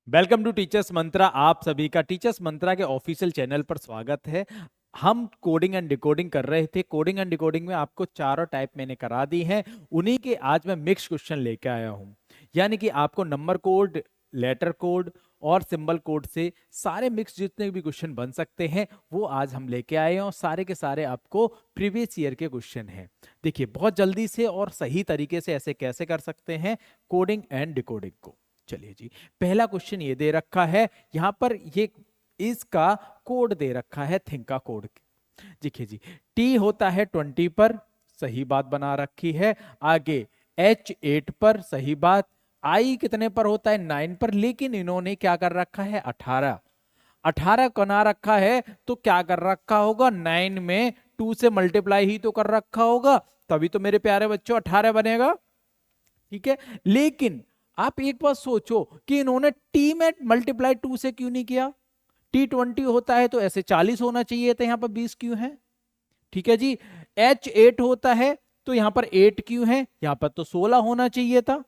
Welcome to teachers मंत्रा। आप सभी का टीचर्स मंत्रा के ऑफिशियल चैनल पर स्वागत है। हम कोडिंग एंड डिकोडिंग कर रहे थे। कोडिंग एंड डिकोडिंग में आपको चारों टाइप मैंने करा दी हैं। उन्हीं के आज मैं मिक्स क्वेश्चन लेके आया हूं, यानी कि आपको नंबर कोड, लेटर कोड और सिंबल कोड से सारे मिक्स जितने भी क्वेश्चन बन सकते हैं वो आज हम लेके आए हैं, और सारे के सारे आपको प्रीवियस ईयर के क्वेश्चन हैं। देखिए, बहुत जल्दी से और सही तरीके से ऐसे कैसे कर सकते हैं कोडिंग एंड डिकोडिंग को। चलिए जी, पहला क्वेश्चन ये दे रखा है, यहां पर ये इसका कोड दे रखा है थिंका कोड। देखिए जी, टी होता है 20 पर, सही बात बना रखी है। आगे एच 8 पर, सही बात। आई कितने पर होता है? 9 पर, लेकिन इन्होंने क्या कर रखा है? 18 बना रखा है। तो क्या कर रखा होगा? 9 में 2 से मल्टीप्लाई ही तो कर रखा होगा, तभी तो मेरे प्यारे बच्चों 18 बनेगा। ठीक है, लेकिन आप एक बात सोचो कि इन्होंने टी में मल्टीप्लाई 2 से क्यों नहीं किया? टी 20 होता है तो ऐसे 40 होना चाहिए था, यहां पर 20 क्यों है? ठीक है जी, एच 8 होता है तो यहां पर 8 क्यों है? यहां पर तो 16 होना चाहिए था।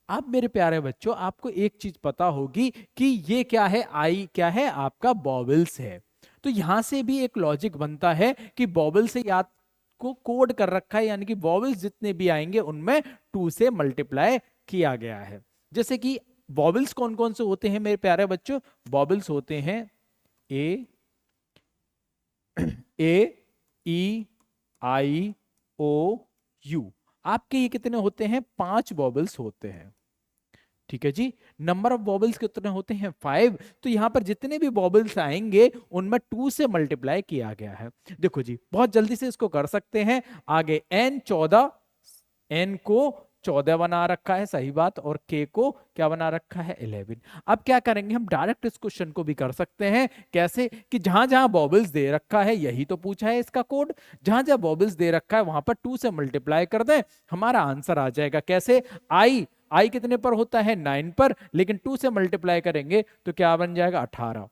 अब मेरे प्यारे बच्चों, आपको एक चीज पता होगी कि ये क्या है? आई क्या है? आपका बॉबल्स है। तो यहां से भी एक लॉजिक बनता है कि बॉबल से याद को कोड कर रखा है, यानी कि वॉवल्स जितने भी आएंगे उनमें 2 से मल्टीप्लाई किया गया है। जैसे कि वॉवल्स कौन कौन से होते हैं मेरे प्यारे बच्चों? वॉवल्स होते हैं ए, ए, ई, आई, ओ, यू। आपके ये कितने होते हैं? 5 वॉवल्स होते हैं। ठीक है जी, नंबर ऑफ वॉबल्स कितने होते हैं? 5। तो यहां पर जितने भी वॉबल्स आएंगे उनमें 2 से मल्टीप्लाई किया गया है। देखो जी, बहुत जल्दी से इसको कर सकते हैं। आगे एन 14, एन को 14 बना रखा है, सही बात, और के को क्या बना रखा है? 11। अब क्या करेंगे हम? डायरेक्ट इस क्वेश्चन को भी कर सकते हैं। कैसे? कि जहां जहां वॉबल्स दे रखा है, यही तो पूछा है इसका कोड, जहां जहां वॉबल्स दे रखा है वहां पर 2 से मल्टीप्लाई कर दें, हमारा आंसर आ जाएगा। कैसे? आई कितने पर होता है? 9 पर, लेकिन 2 से मल्टीप्लाई करेंगे तो क्या बन जाएगा? 18।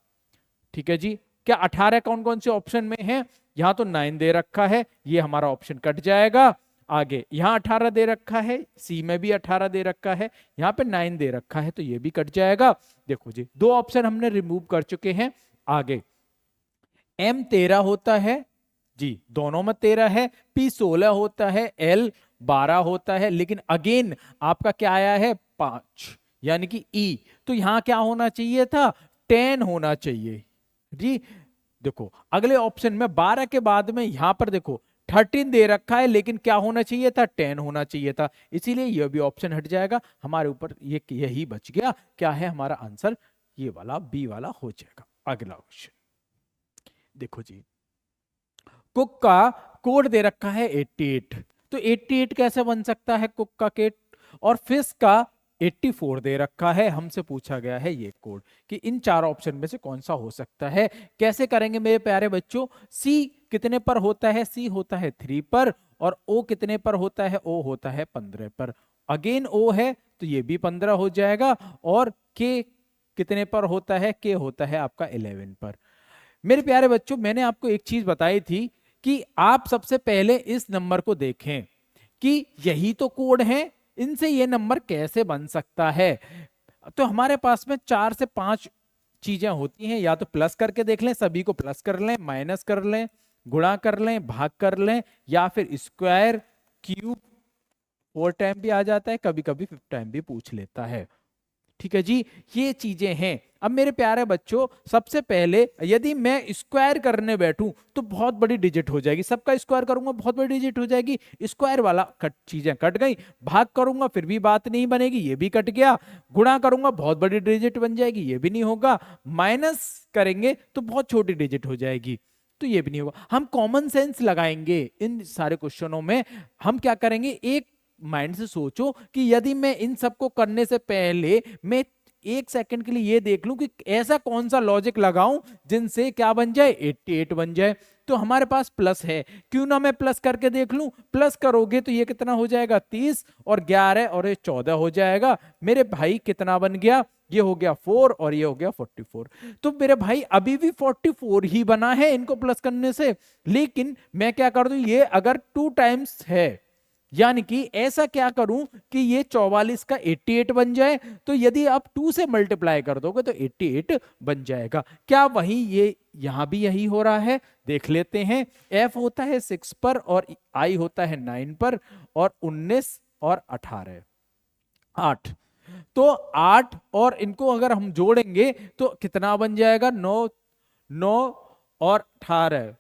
ठीक है जी, क्या 18 कौन कौन से ऑप्शन में है? यहां तो 9 दे रखा है, ये हमारा ऑप्शन कट जाएगा। आगे यहां 18 दे रखा है, सी में भी 18 दे रखा है, यहां पे 9 दे रखा है, तो ये भी कट जाएगा। देखो जी, 2 ऑप्शन हमने रिमूव कर चुके हैं। आगे एम 13 होता है जी, दोनों में 13 है। पी 16 होता है, एल 12 होता है, लेकिन अगेन आपका क्या आया है? 5, यानी कि ई। तो यहां क्या होना चाहिए था? 10 होना चाहिए जी। देखो अगले ऑप्शन में 12 के बाद में यहां पर देखो 13 दे रखा है, लेकिन क्या होना चाहिए था? 10 होना चाहिए था, इसीलिए यह भी ऑप्शन हट जाएगा। हमारे ऊपर ये यही बच गया। क्या है हमारा आंसर? ये वाला बी वाला हो जाएगा। अगला क्वेश्चन देखो जी, कुक का कोड दे रखा है 88। तो 88 कैसे बन सकता है कुक का केट? और फिश का 84 दे रखा है। हमसे पूछा गया है ये कोड कि इन चार ऑप्शन में से कौन सा हो सकता है। कैसे करेंगे मेरे प्यारे बच्चों? सी कितने पर होता है? सी होता है 3 पर। और ओ कितने पर होता है? ओ होता है 15 पर। अगेन ओ है तो ये भी 15 हो जाएगा। और के कितने पर होता है? के होता है आपका 11 पर। मेरे प्यारे बच्चों, मैंने आपको एक चीज बताई थी कि आप सबसे पहले इस नंबर को देखें कि यही तो कोड है, इनसे ये नंबर कैसे बन सकता है। तो हमारे पास में 4 से 5 चीजें होती हैं। या तो प्लस करके देख लें, सभी को प्लस कर लें, माइनस कर लें, गुणा कर लें, भाग कर लें, या फिर स्क्वायर, क्यूब, 4 टाइम भी आ जाता है, कभी कभी 5 टाइम भी पूछ लेता है। ठीक है जी, ये चीजें हैं। अब मेरे प्यारे बच्चों, सबसे पहले यदि मैं स्क्वायर करने बैठूं तो बहुत बड़ी डिजिट हो जाएगी। सबका स्क्वायर करूंगा बहुत बड़ी डिजिट हो जाएगी, स्क्वायर वाला कट, चीजें कट गई। भाग करूंगा फिर भी बात नहीं बनेगी, ये भी कट गया। गुणा करूंगा बहुत बड़ी डिजिट बन जाएगी, ये भी नहीं होगा। माइनस करेंगे तो बहुत छोटी डिजिट हो जाएगी, तो ये भी नहीं होगा। हम कॉमन सेंस लगाएंगे इन सारे क्वेश्चनों में। हम क्या करेंगे? एक माइंड से सोचो कि यदि मैं इन सबको करने से पहले मैं 1 सेकंड के लिए ये देख लूं कि ऐसा कौन सा लॉजिक लगाऊं जिनसे क्या बन जाए? 88 बन जाए। तो हमारे पास प्लस है, क्यों ना मैं प्लस करके देख लूं? प्लस करोगे तो ये कितना हो जाएगा? 30, और 11 और ये 14 हो जाएगा। मेरे भाई कितना बन गया? ये हो गया 4 और ये हो गया 44। तो मेरे भाई अभी भी 44 ही बना है इनको प्लस करने से। लेकिन मैं क्या कर दूं? ये अगर 2 टाइम्स है यानी कि ऐसा क्या करूं कि ये 44 का 88 बन जाए, तो यदि आप 2 से मल्टीप्लाई कर दोगे तो 88 बन जाएगा। क्या वही ये यहां भी यही हो रहा है? देख लेते हैं। f होता है 6 पर और i होता है 9 पर, और 19 और 18 8। तो 8 और इनको अगर हम जोड़ेंगे तो कितना बन जाएगा? 9 9 और 18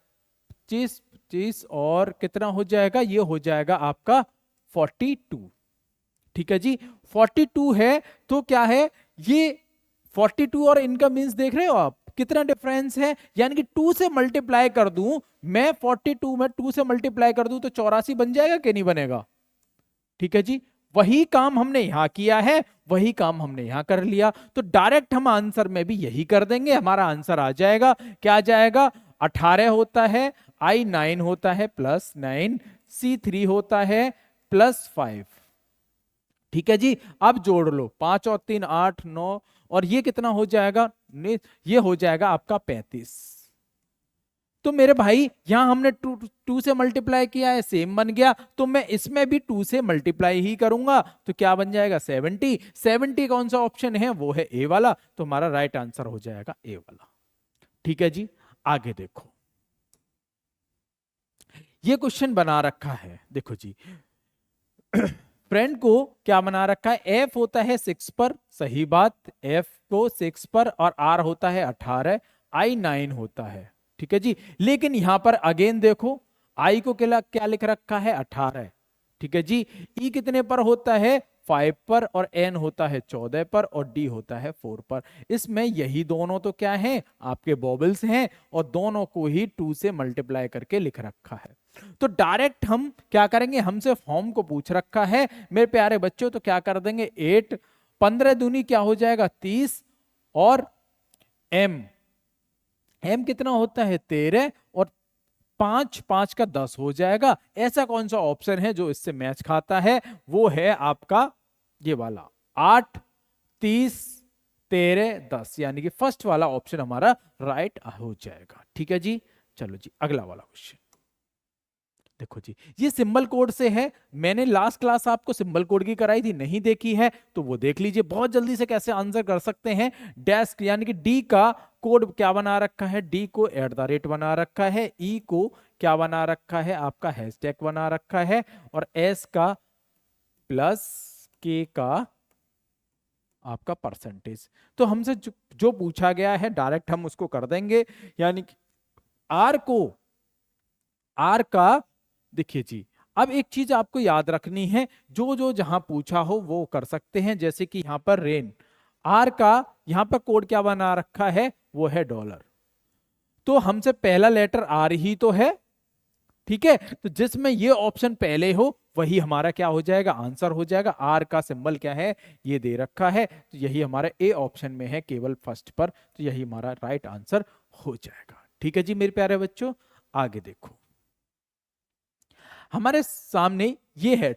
25 25 और कितना हो जाएगा? ये हो जाएगा आपका 42। ठीक है जी, 42 है। तो क्या है ये 42 और इनका मीन्स देख रहे हो आप कितना डिफरेंस है? यानी कि 2 से मल्टीप्लाई कर दूं मैं, 42 में 2 से मल्टीप्लाई कर दूं तो 84 बन जाएगा कि नहीं बनेगा? ठीक है जी, वही काम हमने यहां किया है, वही काम हमने यहां कर लिया, तो डायरेक्ट हम आंसर में भी यही कर देंगे, हमारा आंसर आ जाएगा। क्या आ जाएगा? 18 होता है, i 9 होता है प्लस 9, c 3 होता है प्लस 5। ठीक है जी, अब जोड़ लो 5 और 3 8 9, और ये कितना हो जाएगा? ये हो जाएगा आपका 35। तो मेरे भाई यहां हमने 2 से मल्टीप्लाई किया है, सेम बन गया, तो मैं इसमें भी 2 से मल्टीप्लाई ही करूंगा, तो क्या बन जाएगा? 70। 70 कौन सा ऑप्शन है? वो है ए वाला, तो हमारा राइट आंसर हो जाएगा ए वाला। ठीक है जी, आगे देखो, ये क्वेश्चन बना रखा है, देखो जी फ्रेंड को क्या बना रखा है? एफ होता है 6 पर, सही बात, एफ को 6 पर, और आर होता है 18, आई 9 होता है। ठीक है जी, लेकिन यहां पर अगेन देखो, आई को क्या लिख रखा है? 18। ठीक है जी, ई कितने पर होता है? 5 पर, और एन होता है 14 पर, और डी होता है 4 पर। इसमें यही दोनों तो क्या है? आपके बॉबल्स हैं, और दोनों को ही 2 से मल्टीप्लाई करके लिख रखा है। तो डायरेक्ट हम क्या करेंगे? हमसे फॉर्म को पूछ रखा है मेरे प्यारे बच्चों, तो क्या कर देंगे? 8 15 दूनी क्या हो जाएगा? 30, और m कितना होता है? 13, और 5 5 का 10 हो जाएगा। ऐसा कौन सा ऑप्शन है जो इससे मैच खाता है? वो है आपका ये वाला 8 30 13 10, यानी कि फर्स्ट वाला ऑप्शन हमारा राइट हो जाएगा। ठीक है जी, चलो जी अगला वाला क्वेश्चन देखो जी, ये सिंबल कोड से है। मैंने लास्ट क्लास आपको सिंबल कोड की कराई थी, नहीं देखी है तो वो देख लीजिए। बहुत जल्दी से कैसे आंसर कर सकते हैं। डेस्क यानी कि डी का कोड क्या बना रखा है? डी को @ बना रखा है, ई को क्या बना रखा है? आपका हैशटैग बना रखा है, और एस का प्लस, के का आपका परसेंटेज। तो हमसे जो पूछा गया है डायरेक्ट हम उसको कर देंगे। यानी कि आर का देखिए जी, अब एक चीज आपको याद रखनी है, जो जो जहां पूछा हो वो कर सकते हैं। जैसे कि यहां पर रेन, आर का यहां पर कोड क्या बना रखा है? वो है $। तो हमसे पहला लेटर आर ही तो है, ठीक है, तो जिसमें ये ऑप्शन पहले हो वही हमारा क्या हो जाएगा? आंसर हो जाएगा। आर का सिंबल क्या है? ये दे रखा है, तो यही हमारा ए ऑप्शन में है, केवल फर्स्ट पर, तो यही हमारा राइट आंसर हो जाएगा। ठीक है जी मेरे प्यारे बच्चों, आगे देखो, हमारे सामने ये है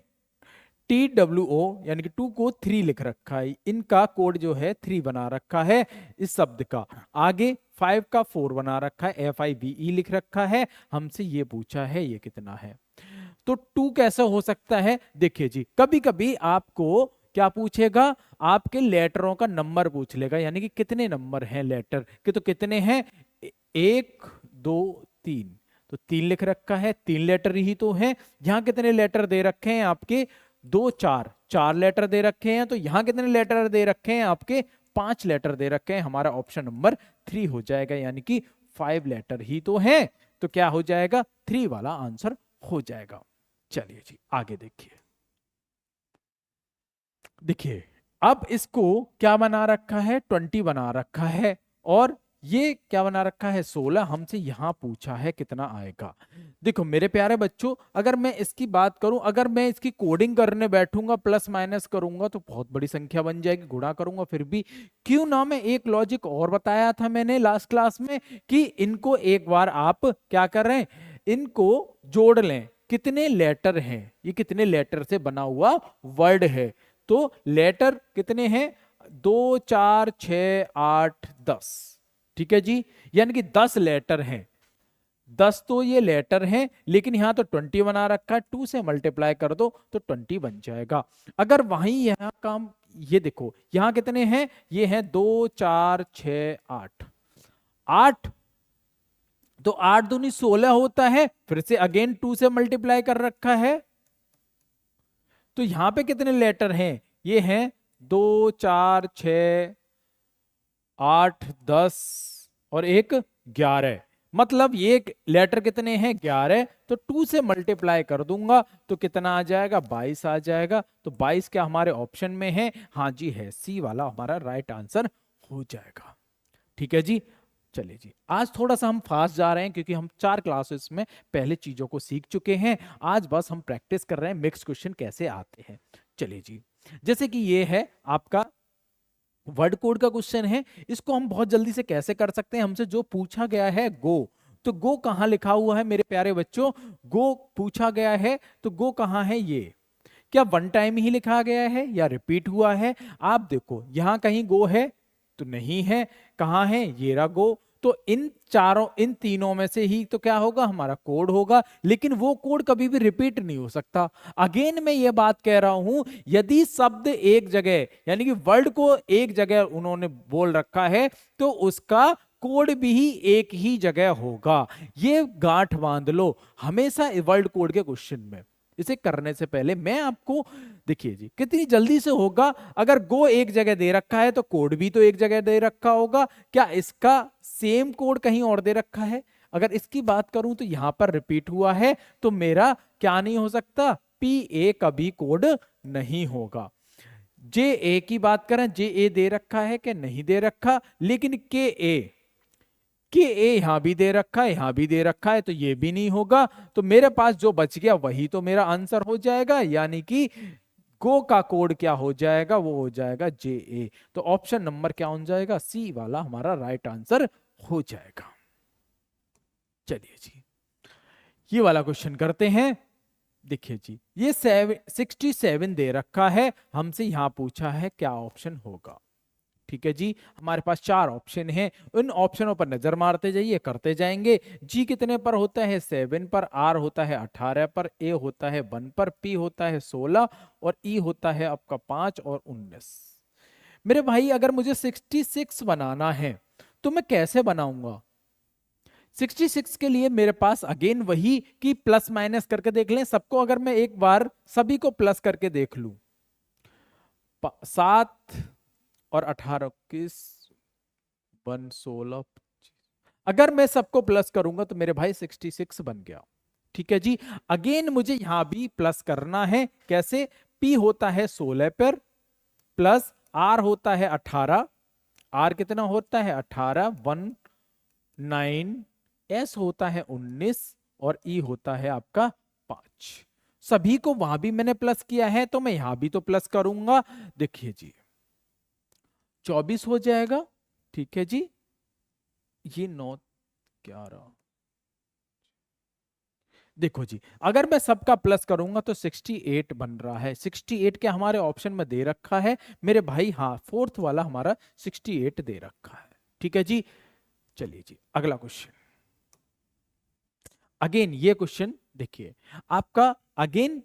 TWO, यानी कि 2 को 3 लिख रखा है, इनका कोड जो है 3 बना रखा है इस शब्द का। आगे 5 का 4 बना रखा है, FIVE लिख रखा है। हमसे ये पूछा है ये कितना है, तो 2 कैसे हो सकता है? देखिए जी, कभी कभी आपको क्या पूछेगा? आपके लेटरों का नंबर पूछ लेगा, यानी कि कितने नंबर हैं लेटर के, तो कितने हैं? 1 2 3, तो 3 लिख रखा है, 3 लेटर ही तो है। यहां कितने लेटर दे रखे हैं आपके? 2 4 4 लेटर दे रखे हैं। तो यहां कितने लेटर दे रखे हैं आपके? 5 लेटर दे रखे हैं। हमारा ऑप्शन नंबर 3 हो जाएगा, यानी कि 5 लेटर ही तो है, तो क्या हो जाएगा? 3 वाला आंसर हो जाएगा। चलिए जी आगे देखिए, देखिए अब इसको क्या बना रखा है? 20 बना रखा है, और ये क्या बना रखा है? 16। हमसे यहां पूछा है कितना आएगा। देखो मेरे प्यारे बच्चों, अगर मैं इसकी बात करूं, अगर मैं इसकी कोडिंग करने बैठूंगा, प्लस माइनस करूंगा तो बहुत बड़ी संख्या बन जाएगी, गुणा करूंगा फिर भी क्यों ना। मैं एक लॉजिक और बताया था मैंने लास्ट क्लास में, कि इनको एक बार आप क्या कर रहे हैं? इनको जोड़ लें। कितने लेटर हैं? ये कितने लेटर से बना हुआ वर्ड है? तो लेटर कितने हैं? 2 4 6 8 10। ठीक है जी, यानी कि 10 लेटर हैं। 10 तो ये लेटर है, लेकिन यहां तो 20 बना रखा है, 2 से मल्टीप्लाई कर दो तो 20 बन जाएगा। अगर वहीं यहां काम, ये देखो यहां कितने हैं, ये हैं 2 4 6 8, 8, तो 8 दूनी 16 होता है, फिर से अगेन 2 से मल्टीप्लाई कर रखा है। तो यहां पे कितने लेटर हैं, ये हैं 2 4 6 8 10 और एक 11, मतलब ये लेटर कितने हैं 11, तो 2 से मल्टीप्लाई कर दूंगा तो कितना आ जाएगा 22 आ जाएगा। तो 22 क्या हमारे ऑप्शन में है, हाँ जी है, सी वाला हमारा राइट आंसर हो जाएगा। ठीक है जी। चलिए जी, आज थोड़ा सा हम फास्ट जा रहे हैं क्योंकि हम 4 क्लासेस में पहले चीजों को सीख चुके हैं, आज बस हम प्रैक्टिस कर रहे हैं मिक्स क्वेश्चन कैसे आते हैं। चलिए जी, जैसे कि ये है आपका वर्ड कोड का क्वेश्चन है, इसको हम बहुत जल्दी से कैसे कर सकते हैं, हमसे जो पूछा गया है गो, तो गो कहां लिखा हुआ है मेरे प्यारे बच्चों, गो पूछा गया है तो गो कहां है, ये क्या वन टाइम ही लिखा गया है या रिपीट हुआ है, आप देखो यहां कहीं गो है तो नहीं है, कहां है ये रहा गो, तो इन तीनों में से ही तो क्या होगा हमारा कोड होगा, लेकिन वो कोड कभी भी रिपीट नहीं हो सकता। अगेन मैं ये बात कह रहा हूं, यदि शब्द एक जगह यानी कि वर्ड को एक जगह उन्होंने बोल रखा है तो उसका कोड भी ही एक ही जगह होगा, ये गांठ बांध लो हमेशा वर्ड कोड के क्वेश्चन में। इसे करने से पहले मैं आपको, देखिए जी कितनी जल्दी से होगा, अगर गो एक जगह दे रखा है तो कोड भी तो एक जगह दे रखा होगा, क्या इसका सेम कोड कहीं और दे रखा है, अगर इसकी बात करूं तो यहां पर रिपीट हुआ है, तो मेरा क्या नहीं हो सकता, पी ए कभी कोड नहीं होगा। जे ए की बात करें, जे ए दे रखा है कि नहीं दे रखा, लेकिन के ए यहां भी दे रखा है, यहां भी दे रखा है, तो ये भी नहीं होगा, तो मेरे पास जो बच गया वही तो मेरा आंसर हो जाएगा, यानी कि गो का कोड क्या हो जाएगा, वो हो जाएगा जे ए, तो ऑप्शन नंबर क्या हो जाएगा, सी वाला हमारा राइट आंसर हो जाएगा। चलिए जी, ये वाला क्वेश्चन करते हैं। देखिए जी, ये 67 दे रखा है, हमसे यहां पूछा है क्या ऑप्शन होगा। ठीक है जी, हमारे पास 4 ऑप्शन हैं, उन ऑप्शनों पर नजर मारते जाइए, करते जाएंगे। जी कितने पर होता है 7 पर, आर होता है 18 पर, ए होता है 1 पर, पी होता है 16 और ई होता है आपका 5 और 19। मेरे भाई अगर मुझे 66 बनाना है तो मैं कैसे बनाऊंगा, 66 के लिए मेरे पास अगेन वही कि प्लस माइनस करके देख लें सबको, अगर मैं एक बार सभी को प्लस करके देख लूं, 7 और 18 21 1 16, अगर मैं सबको प्लस करूंगा तो मेरे भाई 66 बन गया। ठीक है जी, अगेन मुझे यहां भी प्लस करना है, कैसे, P होता है 16 पर, प्लस R होता है 18, R कितना होता है 18, 1 9, S होता है 19 और E होता है आपका 5। सभी को वहां भी मैंने प्लस किया है तो मैं यहां भी तो प्लस करूंगा, देखिए जी 24 हो जाएगा। ठीक है जी, ये 9 11, देखो जी अगर मैं सबका प्लस करूंगा तो 68 बन रहा है, 68 के हमारे ऑप्शन में दे रखा है मेरे भाई, हाँ फोर्थ वाला हमारा 68 दे रखा है। ठीक है जी, चलिए जी अगला क्वेश्चन। अगेन ये क्वेश्चन देखिए आपका अगेन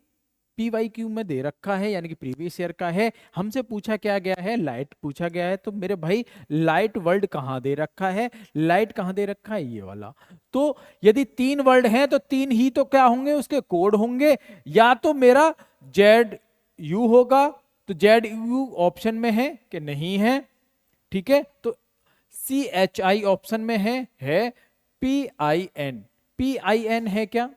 PYQ में दे रखा है, यानी कि प्रीवियस ईयर का है, हमसे पूछा क्या गया है, लाइट पूछा गया है, तो मेरे भाई लाइट वर्ड कहां दे रखा है, लाइट कहां दे रखा है, ये वाला। तो यदि 3 वर्ड हैं तो 3 ही तो क्या होंगे, उसके कोड होंगे, या तो मेरा ZU होगा, तो ZU ऑप्शन में है कि नहीं है, ठीक है, तो CHI ऑप्शन में है PIN है क्या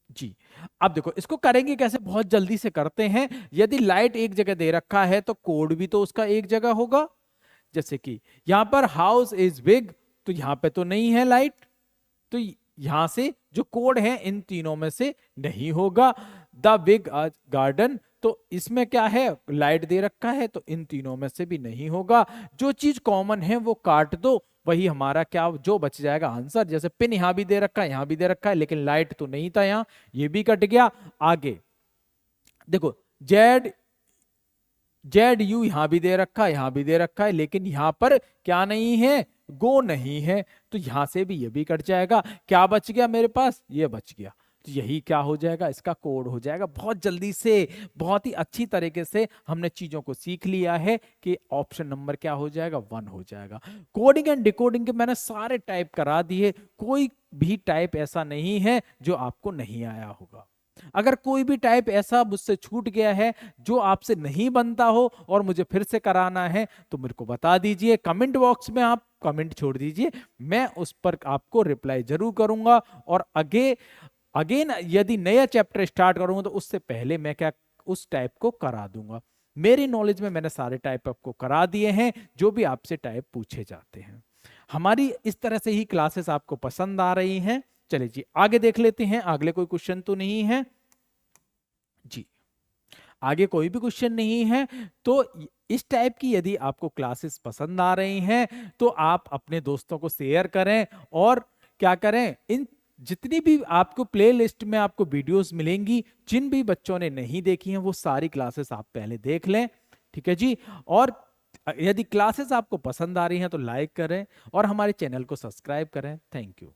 जी। अब देखो इसको करेंगे कैसे, बहुत जल्दी से करते हैं, यदि लाइट एक जगह दे रखा है तो कोड भी तो उसका एक जगह होगा, जैसे कि यहां पर हाउस इज बिग, तो यहां पे तो नहीं है लाइट, तो यहां से जो कोड है इन तीनों में से नहीं होगा। द बिग गार्डन, तो इसमें क्या है, लाइट दे रखा है, तो इन तीनों में से भी नहीं होगा। जो चीज कॉमन है वो काट दो, वही हमारा क्या जो बच जाएगा आंसर, जैसे पिन यहां भी दे रखा है, यहां भी दे रखा है, लेकिन लाइट तो नहीं था यहां, ये भी कट गया। आगे देखो ZU यहां भी दे रखा है, यहां भी दे रखा है, लेकिन यहां पर क्या नहीं है, गो नहीं है, तो यहां से भी ये भी कट जाएगा। क्या बच गया मेरे पास, ये बच गया। तो यही क्या हो जाएगा, इसका कोड हो जाएगा। बहुत जल्दी से, बहुत ही अच्छी तरीके से हमने चीजों को सीख लिया है कि ऑप्शन नंबर क्या हो जाएगा, 1 हो जाएगा। कोडिंग एंड डिकोडिंग के मैंने सारे टाइप करा दिए, कोई भी टाइप ऐसा नहीं है जो आपको नहीं आया होगा। अगर कोई भी टाइप ऐसा मुझसे छूट गया है जो आपसे नहीं बनता हो और मुझे फिर से कराना है, तो मेरे को बता दीजिए, कमेंट बॉक्स में आप कमेंट छोड़ दीजिए, मैं उस पर आपको रिप्लाई जरूर करूंगा। और अगेन यदि नया चैप्टर स्टार्ट करूंगा तो उससे पहले मैं क्या उस टाइप को करा दूंगा। मेरी नॉलेज में मैंने सारे टाइप आपको करा दिए हैं जो भी आपसे टाइप पूछे जाते हैं। हमारी इस तरह से ही क्लासेस आपको पसंद आ रही हैं। चलिए जी आगे देख लेते हैं, अगले कोई क्वेश्चन तो नहीं है जी, आगे कोई भी क्वेश्चन नहीं है। तो इस टाइप की यदि आपको क्लासेस पसंद आ रही हैं तो आप अपने दोस्तों को शेयर करें, और क्या करें, इन जितनी भी आपको प्लेलिस्ट में आपको वीडियोस मिलेंगी, जिन भी बच्चों ने नहीं देखी हैं वो सारी क्लासेस आप पहले देख लें, ठीक है जी। और यदि क्लासेस आपको पसंद आ रही हैं तो लाइक करें और हमारे चैनल को सब्सक्राइब करें। Thank you.